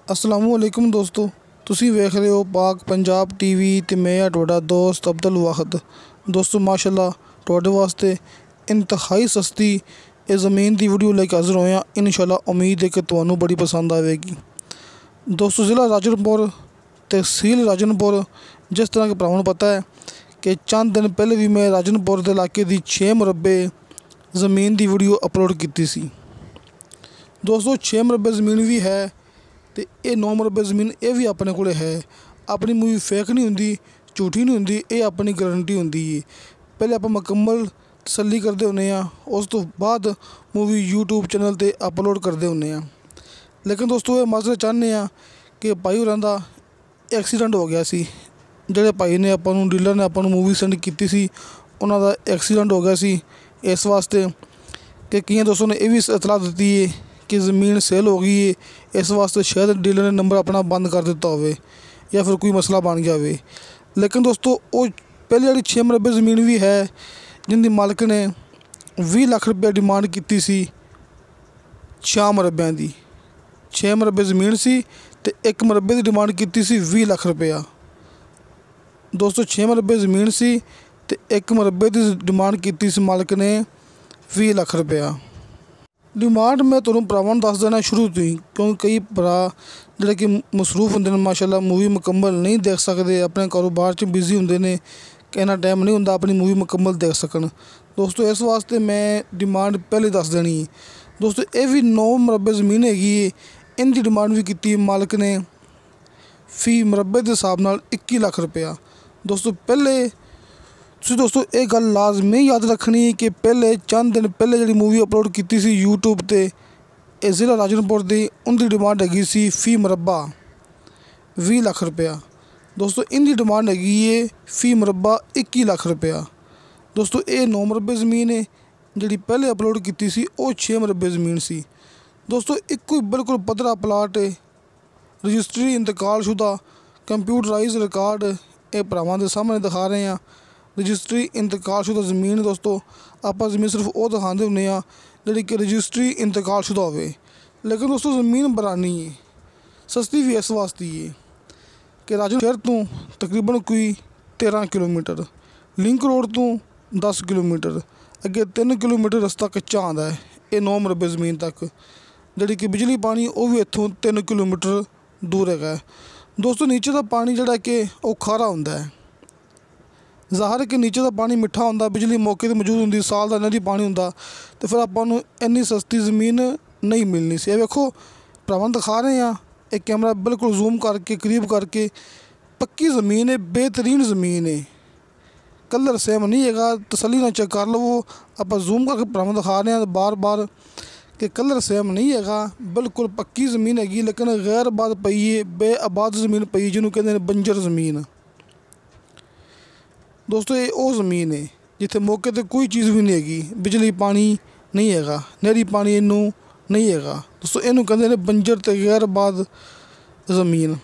असलामुअलैकुम दोस्तों, तुसी वेख रहे हो पाक पंजाब टीवी ते मैं तुहाडा दोस्त अब्दुल वाहिद। दोस्तों माशाअल्लाह तुहाडे वास्ते इंतहाई सस्ती ये ज़मीन की वीडियो लेके हाज़र होया। इंशाअल्लाह उम्मीद है कि तुहानू बड़ी पसंद आएगी। दोस्तों ज़िला राजनपुर तहसील राजनपुर, जिस तरह के भरावां नू पता है कि चंद दिन पहले भी मैं राजनपुर के इलाके की 6 मरबे ज़मीन की वीडियो अपलोड की सी। दोस्तों 6 मरबे ज़मीन भी है तो ये 9 मरबे ज़मीन ये भी अपने को है। अपनी मूवी फेक नहीं होंदी, झूठी नहीं होंदी, ये अपनी गारंटी होंदी है। पहले आप मुकम्मल तसल्ली करते होने, उस तो बाद मूवी यूट्यूब चैनल पर अपलोड करते होने। लेकिन दोस्तों ये माजरा चाहते हैं कि भाई होरां दा एक्सीडेंट हो गया सी। जिहड़े भाई ने आपां डीलर ने आपां मूवी सेंड की सी, उन्हां दा एक्सीडेंट हो गया सी। इस वास्ते कि कई दोस्तों ने यह भी इतला दी है कि ज़मीन सेल हो गई है, इस वास्ते शायद डीलर ने नंबर अपना बंद कर दिता हो या फिर कोई मसला बन गया हो। लेकिन दोस्तों वो पहले जी 6 मरबे ज़मीन भी है जिंदी मालिक ने 20 लाख रुपया डिमांड की सी। 6 मरबिया की 6 मरबे ज़मीन सी ते 1 मरबे की डिमांड की सी 20 लाख रुपया। दोस्तों 6 मरबे ज़मीन सी ते 1 मरबे की डिमांड की सी मालिक ने 20 लाख रुपया। डिमांड मैं तुहानू भरावां नू दस देना शुरू तो ही, क्योंकि कई भरा जिहड़े कि मसरूफ होंदे ने माशाअल्लाह मूवी मुकम्मल नहीं देख सकते, अपने कारोबार च बिजी होंदे ने, इन्ना टाइम नहीं होंदा अपनी मूवी मुकम्मल देख सकन। दोस्तों इस वास्ते मैं डिमांड पहले दस देनी है। दोस्तों ये भी 9 मरबे ज़मीन हैगी, इनकी डिमांड भी की मालिक ने फी मरबे के हिसाब नाल 21 लाख रुपया। दोस्तों पहले दोस्तों ये गल लाजमी याद रखनी कि पहले चंद दिन पहले जी मूवी अपलोड की सी यूट्यूब पर ज़िला राजनपुर की, उनकी डिमांड हैगी सी फी मरबा 20 लाख रुपया। दोस्तों इनकी डिमांड हैगी है फी मरबा 21 लाख रुपया। दोस्तों ये 9 मरबे ज़मीन है, जी पहले अपलोड की सी वो 6 मरबे ज़मीन सी। दोस्तों एक बिल्कुल पद्धरा प्लाट है, रजिस्ट्री इंतकालशुदा कंप्यूटराइज रिकॉर्ड ये भरावां दे सामने दिखा रहे हैं। रजिस्ट्री इंतकालशुदा ज़मीन दोस्तों आप ज़मीन सिर्फ वो दिखाते होंगे जी कि रजिस्ट्री इंतकालशुदा हो। लेकिन दोस्तों ज़मीन बरानी है, सस्ती भी इस वास्ते है कि राजन शहर तो तकरीबन कोई 13 किलोमीटर, लिंक रोड तो 10 किलोमीटर, अगे 3 किलोमीटर रस्ता कच्चा आता है ये 9 मरबे ज़मीन तक। जी कि बिजली पानी वो भी इत्थों 3 किलोमीटर दूर है। दोस्तों नीचे का पानी जोड़ा कि वह खारा होंदा है, ज़ाहिर है कि नीचे का पानी मिठा होंदा, बिजली मौके पर मौजूद होंगी, साल का नदी पानी होंदा, तो फिर आपां नूं इन्नी सस्ती ज़मीन नहीं मिलनी सी। वेखो भरावां दिखा रहे हैं, एक कैमरा बिल्कुल जूम करके करीब करके, पक्की ज़मीन है, बेहतरीन ज़मीन है, कलर सेम नहीं है, तसली ना चेक कर लवो। आप जूम करके भरावां दिखा रहे हैं बार बार कि कलर सेम नहीं है, बिल्कुल पक्की ज़मीन हैगी। लेकिन गैर आबाद पई है, बेआबाद ज़मीन पई जिन्होंने कहते हैं बंजर ज़मीन। दोस्तों ये वो ज़मीन है जिथे मौके पर कोई चीज़ भी नहीं हैगी, बिजली पानी नहीं है, नहरी पानी इनू नहीं है। दोस्तों इनू कहते हैं बंजर ते गैर आबाद ज़मीन।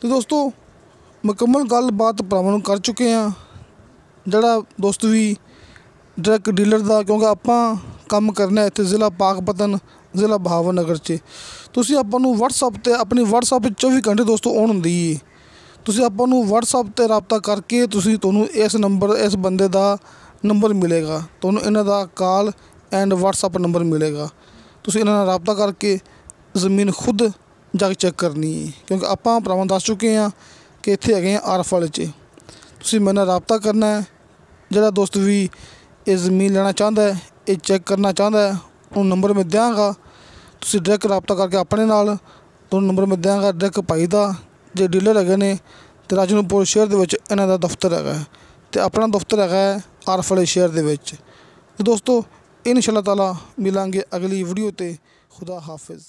तो दोस्तों मुकम्मल गल बात भरावां नूं कर चुके हैं, जड़ा दोस्त भी डायरैक्ट डीलर का, क्योंकि आपां काम करना इत्थे ज़िला पाकपतन ज़िला बहावलनगर च। तुसीं आपां नूं WhatsApp ते अपनी WhatsApp 24 घंटे दोस्तों ऑन हुंदी है। तुसीं आपां नूं WhatsApp ते रबता करके तुहानूं इस नंबर इस बंदे का नंबर मिलेगा, तुहानूं इन्हां दा कॉल एंड WhatsApp नंबर मिलेगा। तुसीं इन्हां नाल रबता करके ज़मीन खुद जाके चेक करनी है, क्योंकि आपां भरावां दस चुके हैं कि इत्थे हैगे आरफ वाले च। तुसीं मेरे नाल रबता करना है। जिहड़ा दोस्त भी ये ज़मीन लेना चाहता है, ये चेक करना चाहता है, उन्हें नंबर मैं देंगा। तुसीं डायरैक्ट रबता करके अपने नाल तुहानूं नंबर मैं देंगा डायरैक्ट भाई का, जे डीलर है ने तो राजनपुर शहर दे विच इन्हां दा दफ्तर है, तो अपना दफ्तर है आरफ वाले शहर दे विच। तो दोस्तों इंशाअल्लाह ताला मिलांगे अगली वीडियो ते। खुदा हाफिज़।